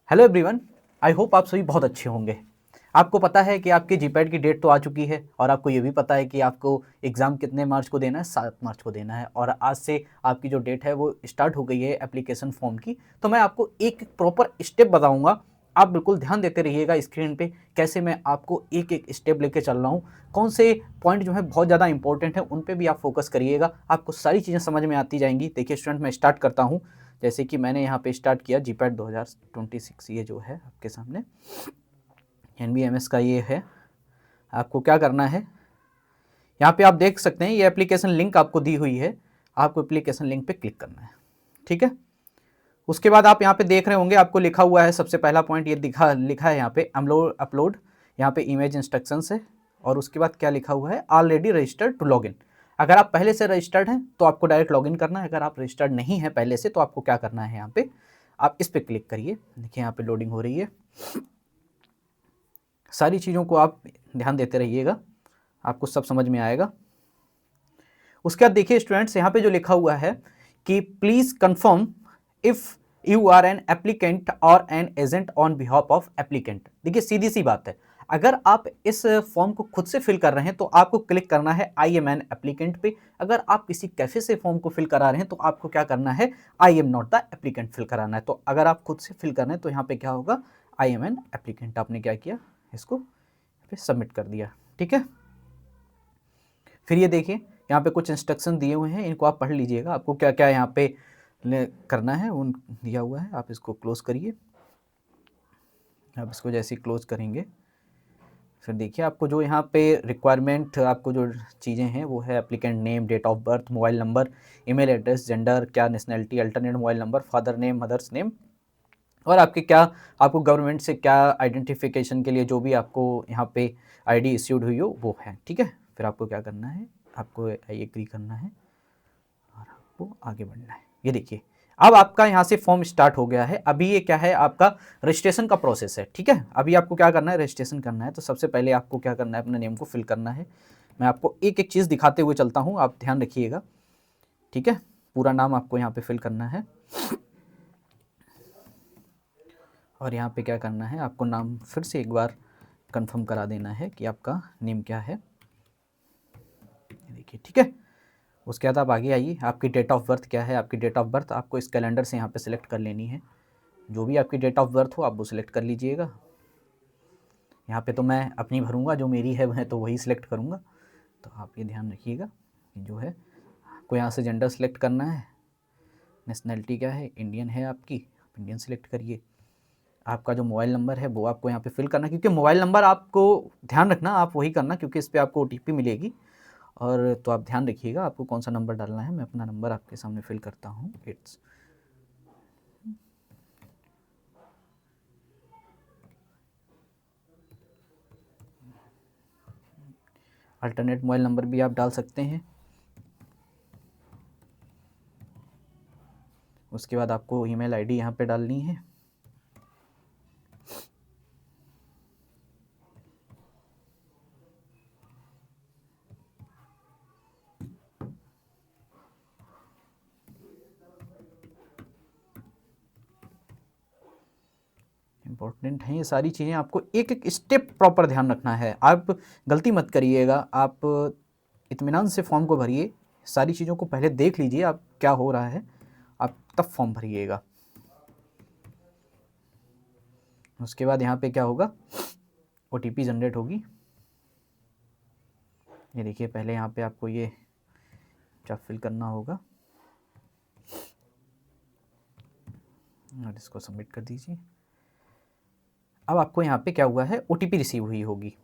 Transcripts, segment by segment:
Hello everyone, I hope आप सभी बहुत अच्छे होंगे। आपको पता है कि आपके जीपैट की डेट तो आ चुकी है और आपको ये भी पता है कि आपको एग्ज़ाम कितने मार्च को देना है, 7 मार्च को देना है और आज से आपकी जो डेट है वो स्टार्ट हो गई है एप्लीकेशन फॉर्म की। तो मैं आपको एक प्रॉपर स्टेप बताऊंगा, आप बिल्कुल ध्यान देते रहिएगा स्क्रीन पे, कैसे मैं आपको एक एक स्टेप लेके चल रहा हूँ। कौन से पॉइंट जो है बहुत ज़्यादा इंपॉर्टेंट है उन पे भी आप फोकस करिएगा, आपको सारी चीज़ें समझ में आती जाएंगी। देखिए स्टूडेंट, मैं स्टार्ट करता हूँ। जैसे कि मैंने यहाँ पे स्टार्ट किया जीपैट 2026, ये जो है आपके सामने NBMS का ये है। आपको क्या करना है, यहाँ पे आप देख सकते हैं ये एप्लीकेशन लिंक आपको दी हुई है, आपको एप्लीकेशन लिंक पे क्लिक करना है। ठीक है, उसके बाद आप यहाँ पे देख रहे होंगे आपको लिखा हुआ है, सबसे पहला पॉइंट ये लिखा है यहाँ पे अपलोड, यहाँ पे इमेज इंस्ट्रक्शंस है और उसके बाद क्या लिखा हुआ है, ऑलरेडी रजिस्टर्ड टू लॉगिन। अगर आप पहले से रजिस्टर्ड हैं तो आपको डायरेक्ट लॉगिन करना है, अगर आप रजिस्टर्ड नहीं है पहले से तो आपको क्या करना है, यहाँ पे आप इस पर क्लिक करिए। देखिए यहाँ पे लोडिंग हो रही है, सारी चीज़ों को आप ध्यान देते रहिएगा, आपको सब समझ में आएगा। उसके बाद देखिए स्टूडेंट्स, यहाँ पे जो लिखा हुआ है कि please confirm if you are an applicant और an agent on behalf of applicant. देखिए सीधी सी बात है, अगर आप इस फॉर्म को खुद से फिल कर रहे हैं तो आपको क्लिक करना है आई एम एन एप्लीकेंट पे। अगर आप किसी कैफे से फॉर्म को फिल करा रहे हैं तो आपको क्या करना है, I am not the applicant fill कराना है। तो अगर आप खुद से फिल कर रहे हैं तो यहाँ पे क्या होगा, आई एम एन एप्लीकेंट। आपने क्या किया, इसको सबमिट कर दिया। ठीक है, फिर ये देखिए यहाँ पे कुछ इंस्ट्रक्शन दिए हुए हैं, इनको आप पढ़ लीजिएगा, आपको क्या क्या यहाँ पे करना है उन दिया हुआ है। आप इसको क्लोज करिए, आप इसको जैसे ही क्लोज करेंगे फिर देखिए आपको जो यहाँ पे रिक्वायरमेंट, आपको जो चीज़ें हैं वो है applicant name, date of birth, mobile number, email address, gender, क्या nationality, alternate mobile number, father name, mother's name, और आपके क्या, आपको गवर्नमेंट से क्या आइडेंटिफिकेशन के लिए जो भी आपको यहाँ पे आईडी इश्यूड हुई हो वो है। ठीक है, फिर आपको क्या करना है, आपको एग्री करना है और आपको आगे बढ़ना है। ये देखिए अब आपका यहाँ से फॉर्म स्टार्ट हो गया है। अभी ये क्या है, आपका रजिस्ट्रेशन का प्रोसेस है। ठीक है, अभी आपको क्या करना है, रजिस्ट्रेशन करना है। तो सबसे पहले आपको क्या करना है, अपने नेम को फिल करना है। मैं आपको एक एक चीज़ दिखाते हुए चलता हूँ, आप ध्यान रखिएगा। ठीक है, पूरा नाम आपको यहाँ पे फिल करना है और यहाँ पे क्या करना है, आपको नाम फिर से एक बार कंफर्म करा देना है कि आपका नेम क्या है। देखिए ठीक है, उसके बाद आप आगे आइए, आपकी डेट ऑफ बर्थ क्या है। आपकी डेट ऑफ बर्थ आपको इस कैलेंडर से यहाँ पे सिलेक्ट कर लेनी है, जो भी आपकी डेट ऑफ बर्थ हो आप वो सिलेक्ट कर लीजिएगा। यहाँ पे तो मैं अपनी भरूंगा, जो मेरी है मैं तो वही सिलेक्ट करूँगा, तो आप ये ध्यान रखिएगा। जो है आपको यहाँ से जेंडर सेलेक्ट करना है, नेशनैलिटी क्या है, इंडियन है आपकी, आप इंडियन सेलेक्ट करिए। आपका जो मोबाइल नंबर है वो आपको यहाँ पे फिल करना है, क्योंकि मोबाइल नंबर आपको ध्यान रखना, आप वही करना क्योंकि इस पर आपको OTP मिलेगी। और तो आप ध्यान रखिएगा आपको कौन सा नंबर डालना है। मैं अपना नंबर आपके सामने फिल करता हूँ, इट्स अल्टरनेट मोबाइल नंबर भी आप डाल सकते हैं। उसके बाद आपको ईमेल आईडी यहाँ पे डालनी है। इंपॉर्टेंट है ये सारी चीज़ें, आपको एक एक स्टेप प्रॉपर ध्यान रखना है, आप गलती मत करिएगा। आप इत्मीनान से फॉर्म को भरिए, सारी चीज़ों को पहले देख लीजिए आप क्या हो रहा है, आप तब फॉर्म भरिएगा। उसके बाद यहाँ पे क्या होगा, OTP जनरेट होगी। ये देखिए पहले यहाँ पे आपको ये क्या फिल करना होगा और इसको सबमिट कर दीजिए। अब आपको यहाँ पे क्या हुआ है, OTP रिसीव हुई होगी।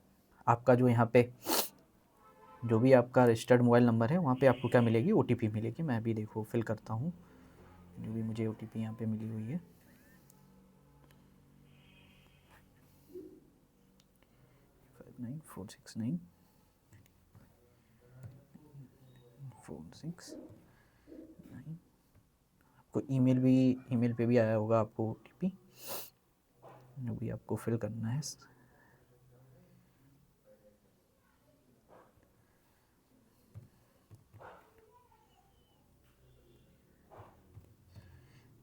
आपका जो यहाँ पे जो भी आपका रजिस्टर्ड मोबाइल नंबर है वहाँ पे आपको क्या मिलेगी, OTP मिलेगी। मैं अभी देखो फिल करता हूँ, जो भी मुझे OTP यहाँ पे मिली हुई है। 59469 469। आपको ईमेल पे भी आया होगा आपको OTP, जो भी आपको फिल करना है।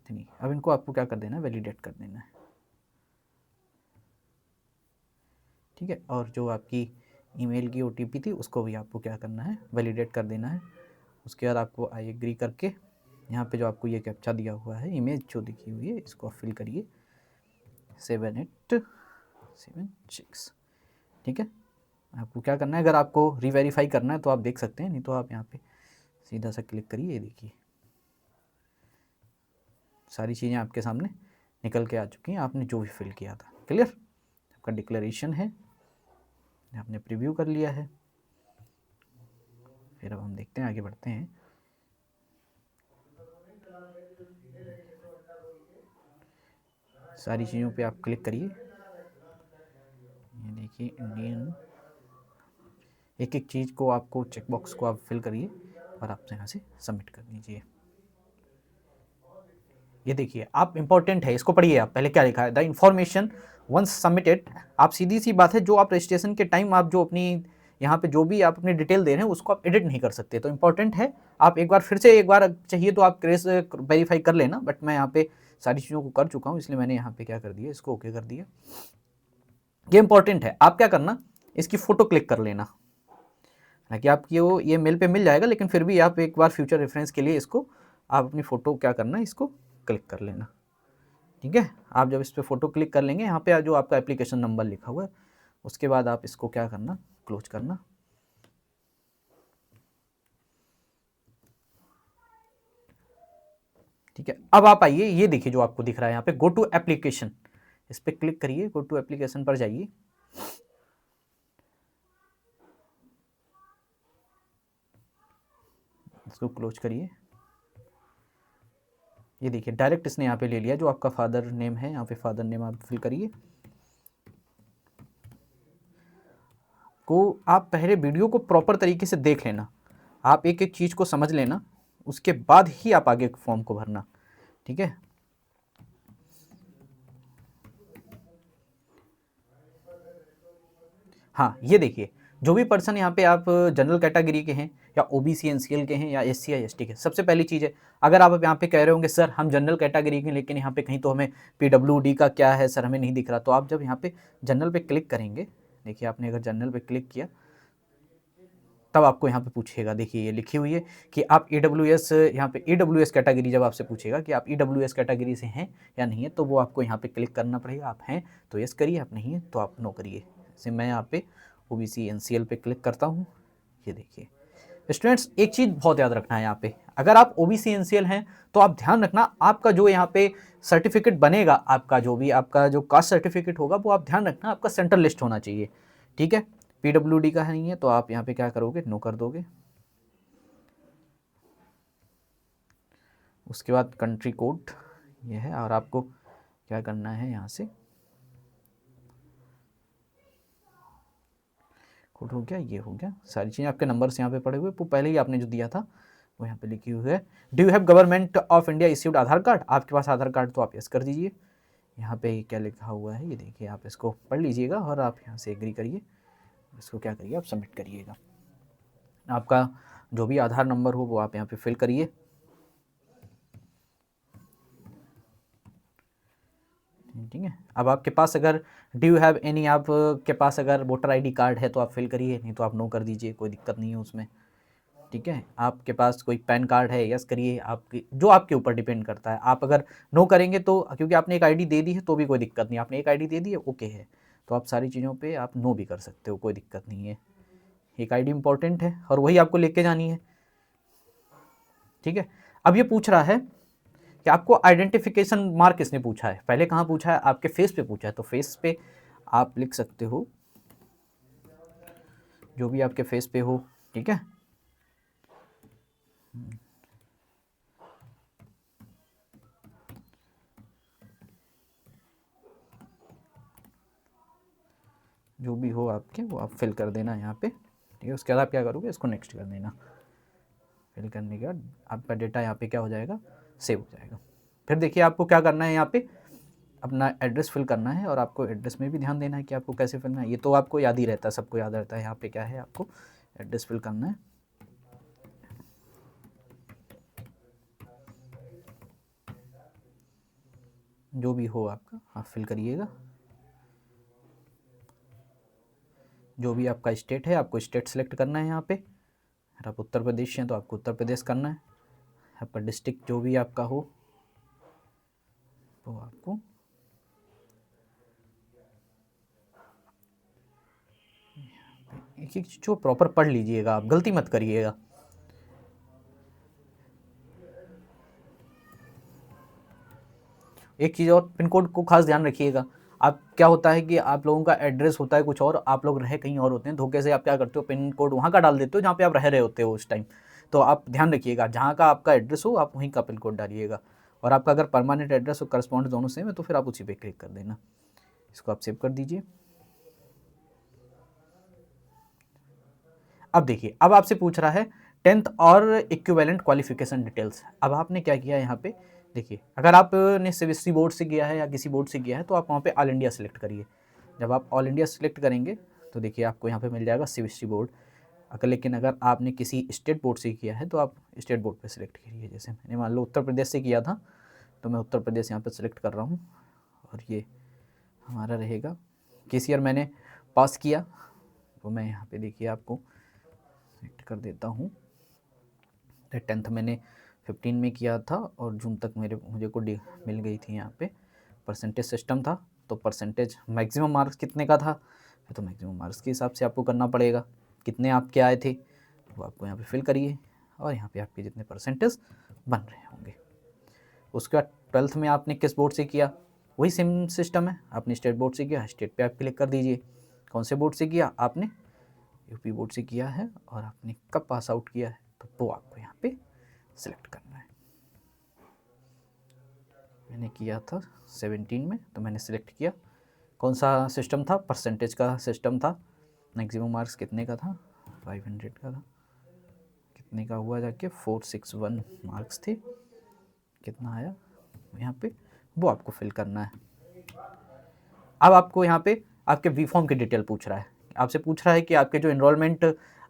नहीं, अब इनको आपको क्या कर देना है, वैलिडेट कर देना है। ठीक है। और जो आपकी ईमेल की OTP थी उसको भी आपको क्या करना है, वैलिडेट कर देना है। उसके बाद आपको आई एग्री करके यहाँ पे जो आपको ये कैप्चा दिया हुआ है, इमेज जो दिखी हुई है, इसको आप फिल करिए 7876। ठीक है। आपको क्या करना है, अगर आपको रीवेरीफाई करना है तो आप देख सकते हैं, नहीं तो आप यहाँ पे सीधा सा क्लिक करिए। ये देखिए सारी चीज़ें आपके सामने निकल के आ चुकी हैं, आपने जो भी फिल किया था। क्लियर, आपका डिक्लेरेशन है, आपने प्रीव्यू कर लिया है। फिर अब हम देखते हैं, आगे बढ़ते हैं। सारी चीज़ों पे आप क्लिक करिए। ये देखिए इंडियन, एक एक चीज़ को आपको चेकबॉक्स को आप फिल करिए और आप यहाँ से सबमिट कर दीजिए। ये देखिए आप, इंपॉर्टेंट है, इसको पढ़िए आप। पहले क्या लिखा है, द इंफॉर्मेशन वंस सबमिटेड। आप सीधी सी बात है, जो आप रजिस्ट्रेशन के टाइम आप जो अपनी यहाँ पे जो भी आप अपनी डिटेल दे रहे हैं उसको आप एडिट नहीं कर सकते, तो इंपॉर्टेंट है। आप एक बार फिर से, एक बार चाहिए तो आप क्रेस वेरीफाई कर लेना, बट मैं यहाँ पे सारी चीज़ों को कर चुका हूँ, इसलिए मैंने यहाँ पे क्या कर दिया, इसको ओके कर दिया। ये इंपॉर्टेंट है। आप क्या करना, इसकी फ़ोटो क्लिक कर लेना, हालांकि आपकी वो ये मेल पे मिल जाएगा, लेकिन फिर भी आप एक बार फ्यूचर रेफरेंस के लिए इसको आप अपनी फ़ोटो क्या करना, इसको क्लिक कर लेना। ठीक है। आप जब इस पर फ़ोटो क्लिक कर लेंगे, यहाँ पे जो आपका एप्लीकेशन नंबर लिखा हुआ है, उसके बाद आप इसको क्या करना, क्लोज करना। ठीक है। अब आप आइए, ये देखिए जो आपको दिख रहा है यहाँ पे, गो टू एप्लीकेशन, इस पर क्लिक करिए, गो टू एप्लीकेशन पर जाइए। इसको क्लोज करिए। ये देखिए डायरेक्ट इसने यहाँ पे ले लिया, जो आपका फादर नेम है, यहाँ पे फादर नेम आप फिल करिए। को आप पहले वीडियो को प्रॉपर तरीके से देख लेना, आप एक एक चीज़ को समझ लेना, उसके बाद ही आप आगे फॉर्म को भरना। ठीक है। हाँ, ये देखिए जो भी पर्सन यहाँ पे आप जनरल कैटेगरी के हैं या OBC NCL के हैं या SC या ST के, सबसे पहली चीज़ है, अगर आप यहाँ पे कह रहे होंगे सर हम जनरल कैटेगरी के, लेकिन यहाँ पे कहीं तो हमें PWD का क्या है सर, हमें नहीं दिख रहा, तो आप जब यहाँ पे जनरल पे क्लिक करेंगे, देखिए आपने अगर जनरल पे क्लिक किया, तब आपको यहाँ पे पूछेगा, देखिए ये लिखी हुई है कि आप EWS, यहाँ पे EWS कैटेगरी जब आपसे पूछेगा कि आप EWS कैटेगरी से हैं या नहीं है, तो वो आपको यहाँ पे क्लिक करना पड़ेगा। आप हैं तो यस करिए, आप नहीं है तो आप नो करिए। जैसे मैं यहाँ पे OBC NCL पे क्लिक करता हूँ। ये देखिए स्टूडेंट्स, एक चीज़ बहुत याद रखना है यहाँ पे, अगर आप OBC NCL हैं तो आप ध्यान रखना, आपका जो यहाँ पे सर्टिफिकेट बनेगा, आपका जो भी आपका जो कास्ट सर्टिफिकेट होगा, वो आप ध्यान रखना आपका सेंट्रल लिस्ट होना चाहिए। ठीक है। PWD का है नहीं है तो आप यहाँ पे क्या करोगे, नो कर दोगे। उसके बाद कंट्री कोड ये है, और आपको क्या करना है, यहाँ से कोड हो गया, ये हो गया, सारी चीज़ें आपके नंबर से यहाँ पे पड़े हुए, वो पहले ही आपने जो दिया था वो यहाँ पे लिखी हुई है। Do you have government of India issued Aadhaar card, आपके पास आधार कार्ड तो आप यस कर दीजिए। यहाँ पे क्या लिखा हुआ है, ये देखिए, आप इसको पढ़ लीजिएगा और आप यहाँ से एग्री करिए, इसको क्या करिए, आप सबमिट करिएगा। आपका जो भी आधार नंबर हो वो आप यहाँ पे फिल करिए। ठीक है। अब आपके पास अगर डू यू हैव एनी, आपके पास अगर वोटर ID कार्ड है तो आप फिल करिए, नहीं तो आप नो कर दीजिए, कोई दिक्कत नहीं है उसमें। ठीक है। आपके पास कोई पैन कार्ड है, यस करिए, आपकी जो आपके ऊपर डिपेंड करता है। आप अगर नो करेंगे तो, क्योंकि आपने एक ID दे दी है तो भी कोई दिक्कत नहीं, आपने एक ID दे दी है, ओके है, तो आप सारी चीज़ों पे आप नो भी कर सकते हो, कोई दिक्कत नहीं है। एक ID इंपॉर्टेंट है और वही आपको लेके जानी है। ठीक है। अब ये पूछ रहा है कि आपको आइडेंटिफिकेशन मार्क किसने पूछा है, पहले कहाँ पूछा है, आपके फेस पे पूछा है, तो फेस पे आप लिख सकते हो जो भी आपके फेस पे हो। ठीक है। जो भी हो आपके, वो आप फिल कर देना यहाँ पे। ठीक है। उसके बाद आप क्या करोगे, इसको नेक्स्ट कर देना। फिल करने के बाद आपका डेटा यहाँ पे क्या हो जाएगा, सेव हो जाएगा। फिर देखिए आपको क्या करना है, यहाँ पे अपना एड्रेस फिल करना है, और आपको एड्रेस में भी ध्यान देना है कि आपको कैसे फिल करना है। ये तो आपको याद ही रहता है, सबको याद रहता है। यहाँ पे क्या है, आपको एड्रेस फिल करना है। जो भी हो आपका आप फिल करिएगा। जो भी आपका स्टेट है आपको स्टेट सेलेक्ट करना है यहाँ पे। अगर आप उत्तर प्रदेश हैं तो आपको उत्तर प्रदेश करना है। आपका डिस्ट्रिक्ट जो भी आपका हो तो आपको एक एक जो प्रॉपर पढ़ लीजिएगा, आप गलती मत करिएगा। एक चीज़ और, पिन कोड को खास ध्यान रखिएगा। आप क्या होता है कि आप लोगों का एड्रेस होता है कुछ और, आप लोग रह कहीं और होते हैं, धोखे से आप क्या करते हो पिन कोड वहाँ का डाल देते हो जहाँ पे आप रह रहे होते हो उस टाइम। तो आप ध्यान रखिएगा, जहाँ का आपका एड्रेस हो आप वहीं का पिन कोड डालिएगा। और आपका अगर परमानेंट एड्रेस और करस्पॉन्ड दोनों सेम है तो फिर आप उसी पर क्लिक कर देना। इसको आप सेव कर दीजिए। अब देखिए, अब आपसे पूछ रहा है 10th और इक्विवेलेंट क्वालिफिकेशन डिटेल्स। अब आपने क्या किया यहाँ पे, देखिए अगर आपने सीबीएसई बोर्ड से किया है या किसी बोर्ड से किया है तो आप वहाँ पे ऑल इंडिया सेलेक्ट करिए। जब आप ऑल इंडिया सेलेक्ट करेंगे तो देखिए आपको यहाँ पे मिल जाएगा सीबीएसई बोर्ड। लेकिन अगर आपने किसी स्टेट बोर्ड से किया है तो आप स्टेट बोर्ड पे सिलेक्ट करिए। जैसे मैंने मान लो उत्तर प्रदेश से किया था तो मैं उत्तर प्रदेश यहाँ पर सिलेक्ट कर रहा हूँ और ये हमारा रहेगा केसीआर। मैंने पास किया तो मैं यहाँ पे देखिए आपको सेलेक्ट कर देता हूँ। 10th मैंने 15 में किया था और जून तक मुझे को मिल गई थी। यहाँ पे परसेंटेज सिस्टम था तो परसेंटेज मैक्सिमम मार्क्स कितने का था, तो मैक्सिमम मार्क्स के हिसाब से आपको करना पड़ेगा। कितने आपके आए थे वो आपको यहाँ पे फिल करिए और यहाँ पे आपके जितने परसेंटेज बन रहे होंगे। उसके बाद 12th में आपने किस बोर्ड से किया, वही सेम सिस्टम है। आपने स्टेट बोर्ड से किया, स्टेट पे आप क्लिक कर दीजिए। कौन से बोर्ड से किया, आपने यूपी बोर्ड से किया है और आपने कब पास आउट किया है तो वो आपको यहाँ पे सिलेक्ट करना है। मैंने किया था 17 में तो मैंने सिलेक्ट किया। कौन सा सिस्टम था, परसेंटेज का सिस्टम था। मैक्सिमम मार्क्स कितने का था, 500 का था। कितने का हुआ जाके 461 मार्क्स थे। कितना आया यहाँ पे वो आपको फिल करना है। अब आपको यहाँ पे आपके वी फॉर्म की डिटेल पूछ रहा है। आपसे पूछ रहा है कि आपके जो एनरोलमेंट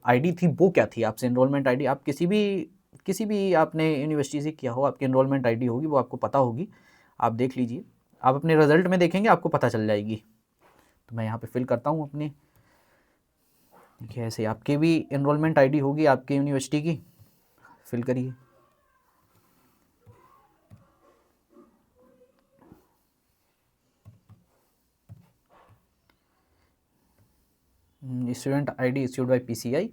आईडी थी वो क्या थी। आपसे एनरोलमेंट आईडी, आप किसी भी आपने यूनिवर्सिटी से किया हो आपकी एनरोलमेंट आईडी होगी, वो आपको पता होगी। आप देख लीजिए, आप अपने रिजल्ट में देखेंगे आपको पता चल जाएगी। तो मैं यहाँ पे फिल करता हूँ अपनी। देखिए ऐसे आपके भी एनरोलमेंट आईडी होगी आपकी यूनिवर्सिटी की, फिल करिए। Student ID issued by PCI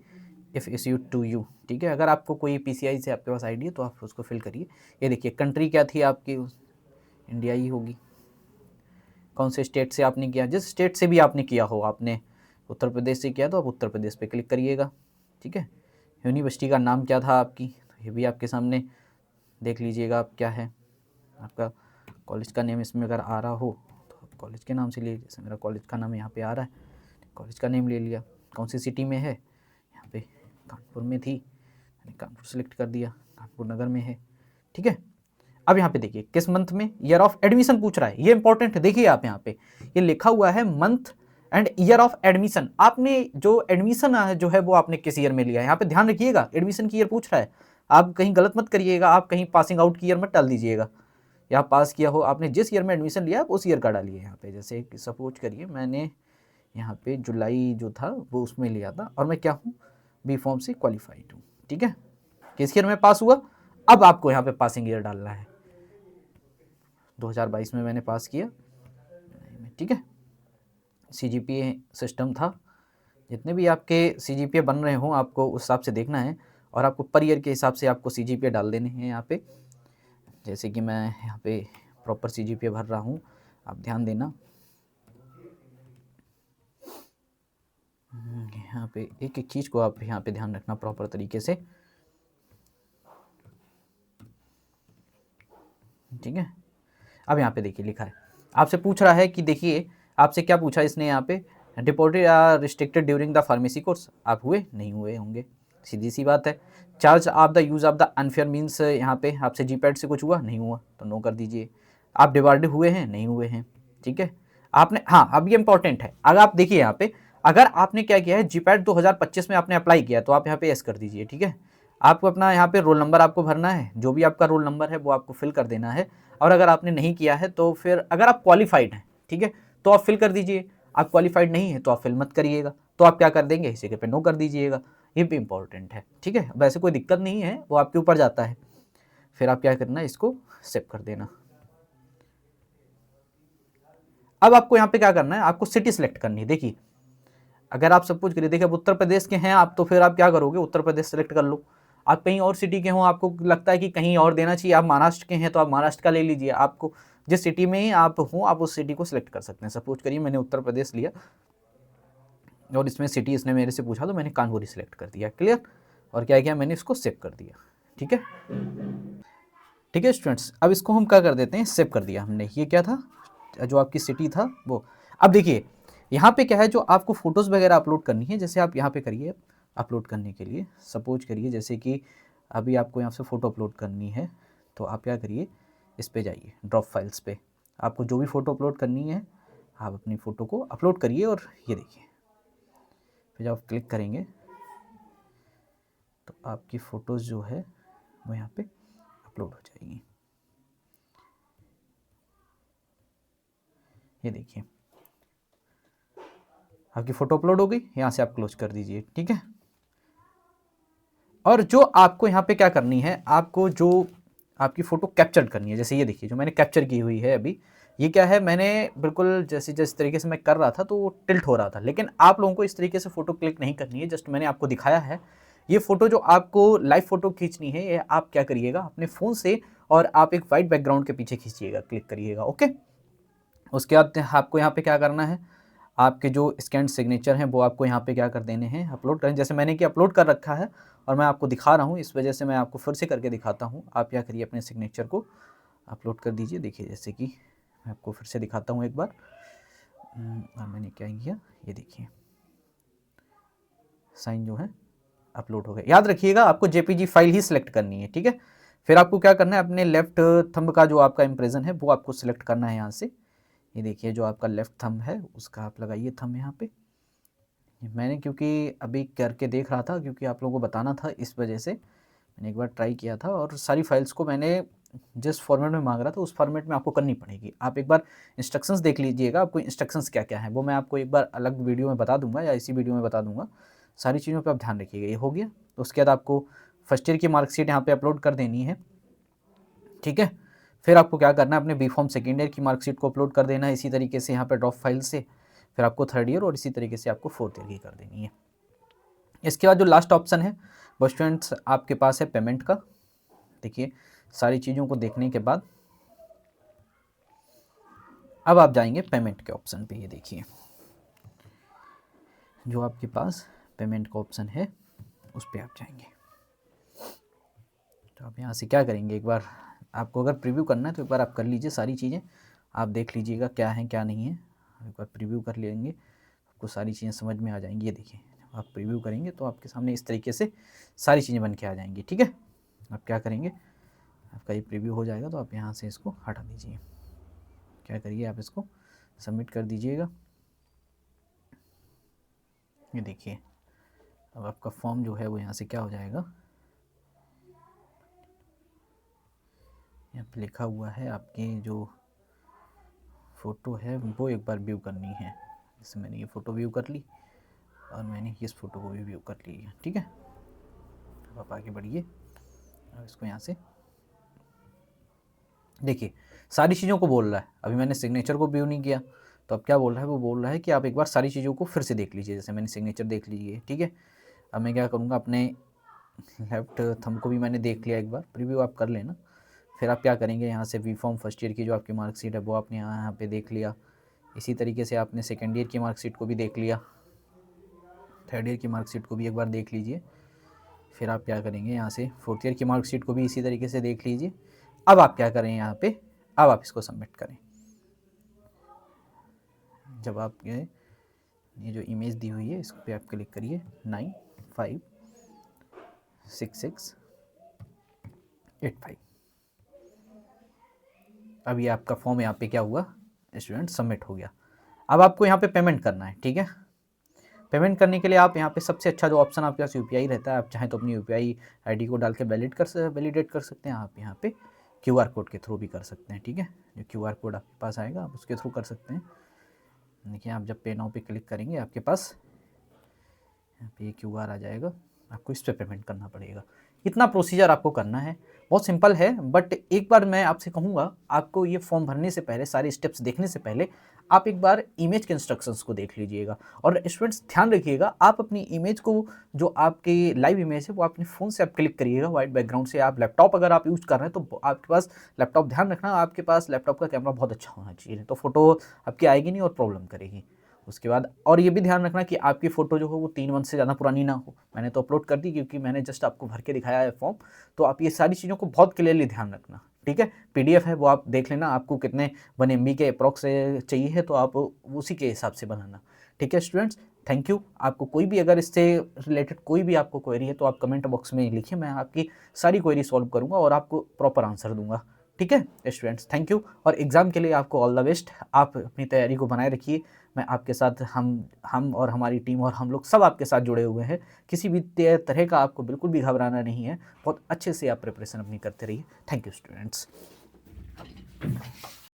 if issued to you. ठीक है, अगर आपको कोई पीसीआई से आपके पास आईडी है तो आप उसको फिल करिए। ये देखिए कंट्री क्या थी आपकी, इंडिया ही होगी। कौन से स्टेट से आपने किया, जिस स्टेट से भी आपने किया हो, आपने उत्तर प्रदेश से किया तो आप उत्तर प्रदेश पे क्लिक करिएगा। ठीक है, यूनिवर्सिटी का नाम क्या था आपकी, तो ये भी आपके सामने देख लीजिएगा आप क्या है। आपका कॉलेज का नेम इसमें अगर आ रहा हो तो आप कॉलेज के नाम से ले, जैसे मेरा कॉलेज का नाम यहाँ पे आ रहा है, कॉलेज का नेम ले लिया। कौन सी सिटी में है, यहाँ पे कानपुर में थी, मैंने कानपुर सेलेक्ट कर दिया, कानपुर नगर में है। ठीक है, अब यहाँ पे देखिए किस मंथ में ईयर ऑफ एडमिशन पूछ रहा है, ये इंपॉर्टेंट है। देखिए आप यहाँ पे ये लिखा हुआ है month and year of admission. आपने जो एडमिशन जो है वो आपने किस ईयर में लिया है, यहाँ पे ध्यान रखिएगा। एडमिशन की ईयर पूछ रहा है, आप कहीं गलत मत करिएगा, आप कहीं पासिंग आउट की ईयर मत डाल दीजिएगा। या पास किया हो, आपने जिस ईयर में एडमिशन लिया आप उस ईयर का डालिए यहाँ पे। जैसे सपोज करिए मैंने यहाँ पे जुलाई जो था वो उसमें लिया था और मैं क्या हूँ, बी फॉर्म से क्वालिफाइड हूँ। ठीक है, किस ईयर में पास हुआ, अब आपको यहाँ पे पासिंग ईयर डालना है। 2022 में मैंने पास किया। ठीक है, सीजीपीए सिस्टम था, जितने भी आपके सीजीपीए बन रहे हों आपको उस हिसाब से देखना है और आपको पर ईयर के हिसाब से आपको सीजीपीए डाल देने हैं यहाँ पे। जैसे कि मैं यहाँ पे प्रॉपर सीजीपीए भर रहा हूँ, आप ध्यान देना। यहाँ पे एक एक चीज़ को आप यहाँ पे ध्यान रखना प्रॉपर तरीके से। ठीक है, अब यहाँ पे देखिए लिखा है, आपसे पूछ रहा है कि देखिए आपसे क्या पूछा इसने यहाँ पे, डिपोर्टेड या restricted during the pharmacy course. आप हुए नहीं हुए होंगे, सीधी सी बात है। Charge of the use of the unfair means, यहाँ पे आपसे जीपैड से कुछ हुआ नहीं हुआ तो नो कर दीजिए। आप डिवार्ड हुए हैं नहीं हुए हैं। ठीक है, आपने, हाँ अब ये इंपॉर्टेंट है, अगर आप देखिए यहाँ पे अगर आपने क्या किया है जीपैड 2025 में आपने अप्लाई किया तो आप यहाँ पे एस कर दीजिए। ठीक है, आपको अपना यहाँ पे रोल नंबर आपको भरना है, जो भी आपका रोल नंबर है वो आपको फिल कर देना है। और अगर आपने नहीं किया है तो फिर अगर आप क्वालिफाइड हैं, ठीक है, तो आप फिल कर दीजिए। आप क्वालिफाइड नहीं है तो आप फिल मत करिएगा। तो तो आप क्या कर देंगे, इसी के पे नो कर दीजिएगा, ये भी इंपॉर्टेंट है, ठीक है। वैसे कोई दिक्कत नहीं है, वो आपके ऊपर जाता है। फिर आप क्या करना है, इसको सेव कर देना। अब आपको यहाँ पे क्या करना है, आपको सिटी सेलेक्ट करनी है। देखिए अगर आप सपोज करिए, देखिए अब उत्तर प्रदेश के हैं आप, तो फिर आप क्या करोगे, उत्तर प्रदेश सेलेक्ट कर लो। आप कहीं और सिटी के हो, आपको लगता है कि कहीं और देना चाहिए, आप महाराष्ट्र के हैं तो आप महाराष्ट्र का ले लीजिए। आपको जिस सिटी में ही आप हो, आप उस सिटी को सिलेक्ट कर सकते हैं। सपोज करिए मैंने उत्तर प्रदेश लिया और इसमें सिटी इसने मेरे से पूछा तो मैंने कानपुर सिलेक्ट कर दिया, क्लियर। और क्या किया, मैंने इसको सेव कर दिया, ठीक है। ठीक है स्टूडेंट्स, अब इसको हम क्या कर देते हैं, सेव कर दिया हमने। ये क्या था, जो आपकी सिटी था वो। अब देखिए यहाँ पे क्या है, जो आपको फोटोज़ वगैरह अपलोड करनी है, जैसे आप यहाँ पे करिए अपलोड करने के लिए। सपोज करिए जैसे कि अभी आपको यहाँ से फ़ोटो अपलोड करनी है, तो आप क्या करिए, इस पे जाइए ड्रॉप फाइल्स पे, आपको जो भी फ़ोटो अपलोड करनी है आप अपनी फ़ोटो को अपलोड करिए। और ये देखिए फिर जब आप क्लिक करेंगे तो आपकी फ़ोटोज़ जो है वो यहाँ पे अपलोड हो जाएगी। ये देखिए आपकी फ़ोटो अपलोड हो गई, यहाँ से आप क्लोज कर दीजिए, ठीक है। और जो आपको यहाँ पे क्या करनी है, आपको जो आपकी फ़ोटो कैप्चर करनी है, जैसे ये देखिए जो मैंने कैप्चर की हुई है अभी, ये क्या है, मैंने बिल्कुल जैसे जिस तरीके से मैं कर रहा था तो वो टिल्ट हो रहा था, लेकिन आप लोगों को इस तरीके से फ़ोटो क्लिक नहीं करनी है। जस्ट मैंने आपको दिखाया है। ये फ़ोटो जो आपको लाइव फ़ोटो खींचनी है, ये आप क्या करिएगा अपने फ़ोन से, और आप एक वाइट बैकग्राउंड के पीछे खींचिएगा, क्लिक करिएगा, ओके। उसके बाद आपको यहाँ पे क्या करना है, आपके जो स्कैन सिग्नेचर हैं वो आपको यहाँ पे क्या कर देने हैं, अपलोड करें। जैसे मैंने कि अपलोड कर रखा है और मैं आपको दिखा रहा हूँ, इस वजह से मैं आपको फिर से करके दिखाता हूँ। आप क्या करिए, अपने सिग्नेचर को अपलोड कर दीजिए। देखिए जैसे कि मैं आपको फिर से दिखाता हूँ एक बार। और मैंने क्या किया, ये देखिए साइन जो है अपलोड हो गया। याद रखिएगा आपको जेपीजी फाइल ही सिलेक्ट करनी है, ठीक है। फिर आपको क्या करना है, अपने लेफ्ट थंब का जो आपका इम्प्रेशन है वो आपको सिलेक्ट करना है यहाँ से। ये देखिए जो आपका लेफ्ट थंब है उसका आप लगाइए थंब यहाँ पे। मैंने क्योंकि अभी करके देख रहा था, क्योंकि आप लोगों को बताना था, इस वजह से मैंने एक बार ट्राई किया था। और सारी फाइल्स को मैंने जिस फॉर्मेट में मांग रहा था उस फॉर्मेट में आपको करनी पड़ेगी। आप एक बार इंस्ट्रक्शंस देख लीजिएगा, आपको इंस्ट्रक्शंस क्या क्या है वो मैं आपको एक बार अलग वीडियो में बता दूंगा, या इसी वीडियो में बता दूंगा। सारी चीज़ों पर आप ध्यान रखिएगा। ये हो गया, तो उसके बाद आपको फर्स्ट ईयर की मार्कशीट यहाँ पे अपलोड कर देनी है, ठीक है। फिर आपको क्या करना है, अपने बी फॉर्म सेकेंड ईयर की मार्कशीट को अपलोड कर देना है इसी तरीके से यहाँ पे ड्रॉप फाइल से। फिर आपको थर्ड ईयर और इसी तरीके से आपको फोर्थ ईयर की कर देनी है। इसके बाद जो लास्ट ऑप्शन है वो स्टूडेंट्स आपके पास है पेमेंट का। देखिए सारी चीज़ों को देखने के बाद अब आप जाएंगे पेमेंट के ऑप्शन पे। ये देखिए जो आपके पास पेमेंट का ऑप्शन है उस पर आप जाएंगे। तो आप यहाँ से क्या करेंगे, एक बार आपको अगर प्रीव्यू करना है तो एक बार आप कर लीजिए, सारी चीज़ें आप देख लीजिएगा क्या है क्या नहीं है। एक बार प्रीव्यू कर लेंगे आपको सारी चीज़ें समझ में आ जाएंगी। ये देखिए आप प्रीव्यू करेंगे तो आपके सामने इस तरीके से सारी चीज़ें बन के आ जाएंगी, ठीक है। आप क्या करेंगे, आपका ये प्रीव्यू हो जाएगा तो आप यहाँ से इसको हटा दीजिए। क्या करिए, आप इसको सबमिट कर दीजिएगा। ये देखिए अब आपका फॉर्म जो है वो यहाँ से क्या हो जाएगा, यहाँ पे लिखा हुआ है आपकी जो फ़ोटो है वो एक बार व्यू करनी है। जैसे मैंने ये फ़ोटो व्यू कर ली और मैंने इस फ़ोटो को भी व्यू कर ली है, ठीक है। अब आप आगे बढ़िए और इसको यहाँ से देखिए सारी चीज़ों को बोल रहा है। अभी मैंने सिग्नेचर को व्यू नहीं किया, तो अब क्या बोल रहा है, वो बोल रहा है कि आप एक बार सारी चीज़ों को फिर से देख लीजिए। जैसे मैंने सिग्नेचर देख लीजिए, ठीक है। अब मैं क्या करूँगा, अपने लेफ्ट थंब को भी मैंने देख लिया, एक बार प्रीव्यू आप कर लेना। फिर आप क्या करेंगे, यहाँ से वी फॉर्म फर्स्ट ईयर की जो आपकी मार्कशीट है वो आपने यहाँ पे देख लिया। इसी तरीके से आपने सेकेंड ईयर की मार्कशीट को भी देख लिया, थर्ड ईयर की मार्कशीट को भी एक बार देख लीजिए। फिर आप क्या करेंगे, यहाँ से फोर्थ ईयर की मार्कशीट को भी इसी तरीके से देख लीजिए। अब आप क्या करें यहाँ पे, अब आप इसको सबमिट करें। जब आप ये जो इमेज दी हुई है इस पर आप क्लिक करिए 956685। अब ये आपका फॉर्म यहाँ पे क्या हुआ, स्टूडेंट सबमिट हो गया। अब आपको यहाँ पे पेमेंट करना है, ठीक है। पेमेंट करने के लिए आप यहाँ पे सबसे अच्छा जो ऑप्शन आपके पास यूपीआई रहता है, आप चाहें तो अपनी यूपीआई आईडी को डाल के वैलिडेट कर सकते हैं। आप यहाँ पे क्यूआर कोड के थ्रू भी कर सकते हैं, ठीक है। जो क्यूआर कोड आपके पास आएगा आप उसके थ्रू कर सकते हैं। देखिए आप जब पे नाउ पे क्लिक करेंगे आपके पास यहाँ पे QR आ जाएगा, आपको इस पर पेमेंट करना पड़ेगा। इतना प्रोसीजर आपको करना है, बहुत सिंपल है। बट एक बार मैं आपसे कहूँगा, आपको ये फॉर्म भरने से पहले, सारे स्टेप्स देखने से पहले आप एक बार इमेज के इंस्ट्रक्शंस को देख लीजिएगा। और स्टूडेंट्स ध्यान रखिएगा, आप अपनी इमेज को, जो आपकी लाइव इमेज है वो अपने फ़ोन से आप क्लिक करिएगा वाइट बैकग्राउंड से। आप लैपटॉप अगर आप यूज़ कर रहे हैं तो आपके पास लैपटॉप, ध्यान रखना आपके पास लैपटॉप का कैमरा बहुत अच्छा होना चाहिए, तो फोटो आपकी आएगी नहीं और प्रॉब्लम करेगी। उसके बाद और ये भी ध्यान रखना कि आपकी फ़ोटो जो हो वो 3 मंथ से ज़्यादा पुरानी ना हो। मैंने तो अपलोड कर दी क्योंकि मैंने जस्ट आपको भर के दिखाया है फॉर्म, तो आप ये सारी चीज़ों को बहुत क्लियरली ध्यान रखना, ठीक है। PDF है वो आप देख लेना, आपको कितने 1 MB के अप्रॉक्स चाहिए है, तो आप उसी के हिसाब से बनाना, ठीक है स्टूडेंट्स। Thank you. आपको कोई भी अगर इससे रिलेटेड कोई भी आपको क्वेरी है तो आप कमेंट बॉक्स में लिखिए, मैं आपकी सारी क्वेरी सॉल्व करूँगा और आपको प्रॉपर आंसर दूंगा, ठीक है स्टूडेंट्स। थैंक यू, और एग्ज़ाम के लिए आपको ऑल द बेस्ट। आप अपनी तैयारी को बनाए रखिए, मैं आपके साथ, हम और हमारी टीम और हम लोग सब आपके साथ जुड़े हुए हैं। किसी भी तरह का आपको बिल्कुल भी घबराना नहीं है, बहुत अच्छे से आप प्रिपरेशन अपनी करते रहिए। Thank you students.